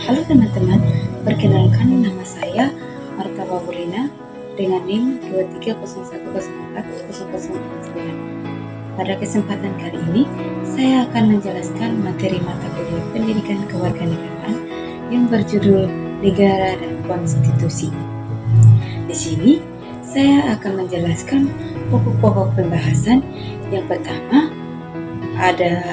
Halo teman-teman, perkenalkan nama saya Marta Baburina dengan NIM 230104009. Pada kesempatan kali ini, saya akan menjelaskan materi mata kuliah Pendidikan Kewarganegaraan yang berjudul Negara dan Konstitusi. Di sini, saya akan menjelaskan pokok-pokok pembahasan. Yang pertama, ada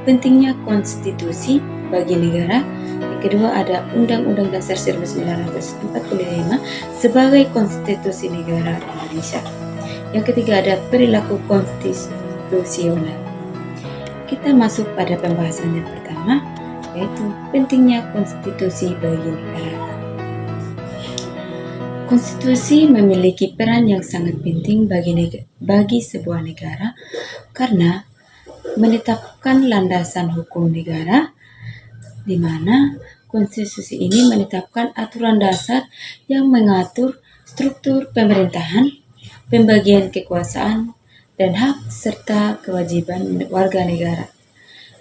pentingnya konstitusi bagi negara. Yang kedua, ada Undang-Undang Dasar 1945 sebagai konstitusi negara Indonesia. Yang ketiga, ada perilaku konstitusional. Kita masuk pada pembahasan yang pertama, yaitu pentingnya konstitusi bagi negara. Konstitusi memiliki peran yang sangat penting bagi sebuah negara karena menetapkan landasan hukum negara, di mana konstitusi ini menetapkan aturan dasar yang mengatur struktur pemerintahan, pembagian kekuasaan, dan hak serta kewajiban warga negara.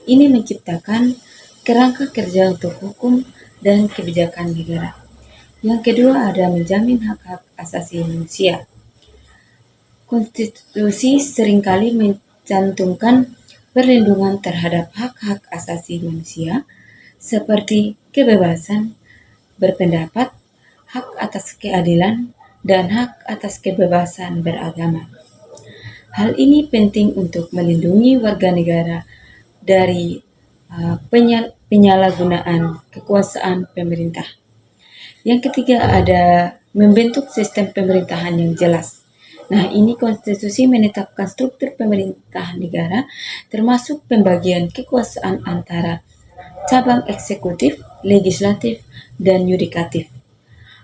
Ini menciptakan kerangka kerja untuk hukum dan kebijakan negara. Yang kedua, ada menjamin hak-hak asasi manusia. Konstitusi seringkali mencantumkan perlindungan terhadap hak-hak asasi manusia seperti kebebasan berpendapat, hak atas keadilan, dan hak atas kebebasan beragama. Hal ini penting untuk melindungi warga negara dari penyalahgunaan kekuasaan pemerintah. Yang ketiga, ada membentuk sistem pemerintahan yang jelas. Nah, ini konstitusi menetapkan struktur pemerintahan negara, termasuk pembagian kekuasaan antara cabang eksekutif, legislatif, dan yudikatif.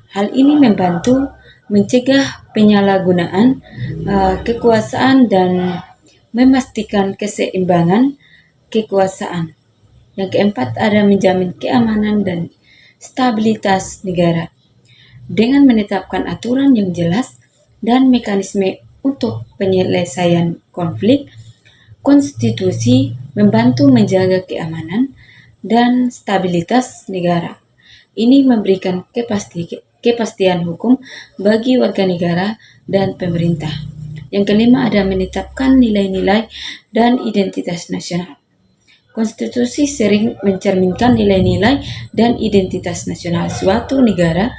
Hal ini membantu mencegah penyalahgunaan kekuasaan dan memastikan keseimbangan kekuasaan. Yang keempat, ada menjamin keamanan dan stabilitas negara. Dengan menetapkan aturan yang jelas dan mekanisme untuk penyelesaian konflik, konstitusi membantu menjaga keamanan dan stabilitas negara. Ini memberikan kepastian hukum bagi warga negara dan pemerintah. Yang kelima, ada menetapkan nilai-nilai dan identitas nasional. Konstitusi sering mencerminkan nilai-nilai dan identitas nasional suatu negara,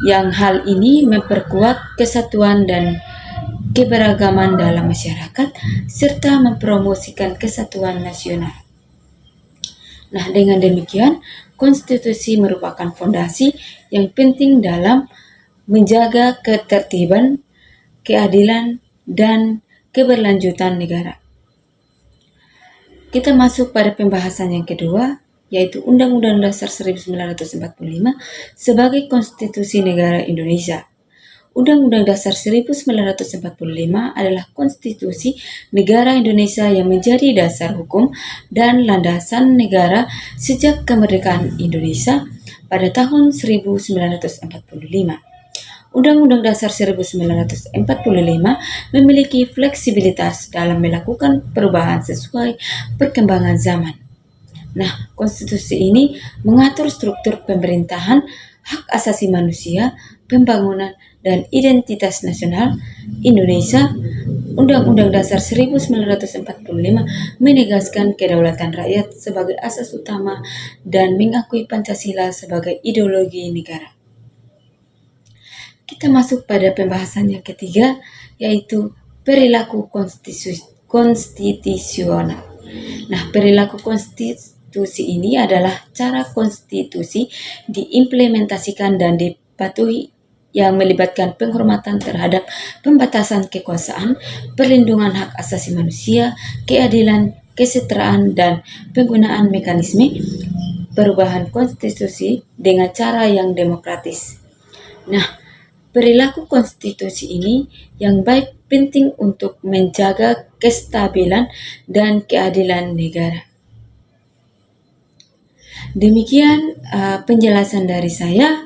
yang hal ini memperkuat kesatuan dan keberagaman dalam masyarakat serta mempromosikan kesatuan nasional. Nah, dengan demikian, konstitusi merupakan fondasi yang penting dalam menjaga ketertiban, keadilan, dan keberlanjutan negara. Kita masuk pada pembahasan yang kedua, yaitu Undang-Undang Dasar 1945 sebagai konstitusi negara Indonesia. Undang-Undang Dasar 1945 adalah konstitusi negara Indonesia yang menjadi dasar hukum dan landasan negara sejak kemerdekaan Indonesia pada tahun 1945. Undang-Undang Dasar 1945 memiliki fleksibilitas dalam melakukan perubahan sesuai perkembangan zaman. Nah, konstitusi ini mengatur struktur pemerintahan, hak asasi manusia, pembangunan, dan identitas nasional Indonesia. Undang-Undang Dasar 1945 menegaskan kedaulatan rakyat sebagai asas utama dan mengakui Pancasila sebagai ideologi negara. Kita masuk pada pembahasan yang ketiga, yaitu perilaku konstitusional. Nah, perilaku konstitusi ini adalah cara konstitusi diimplementasikan dan dipatuhi yang melibatkan penghormatan terhadap pembatasan kekuasaan, perlindungan hak asasi manusia, keadilan, kesetaraan, dan penggunaan mekanisme perubahan konstitusi dengan cara yang demokratis. Nah, perilaku konstitusi ini yang baik penting untuk menjaga kestabilan dan keadilan negara. Demikian penjelasan dari saya.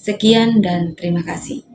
Sekian dan terima kasih.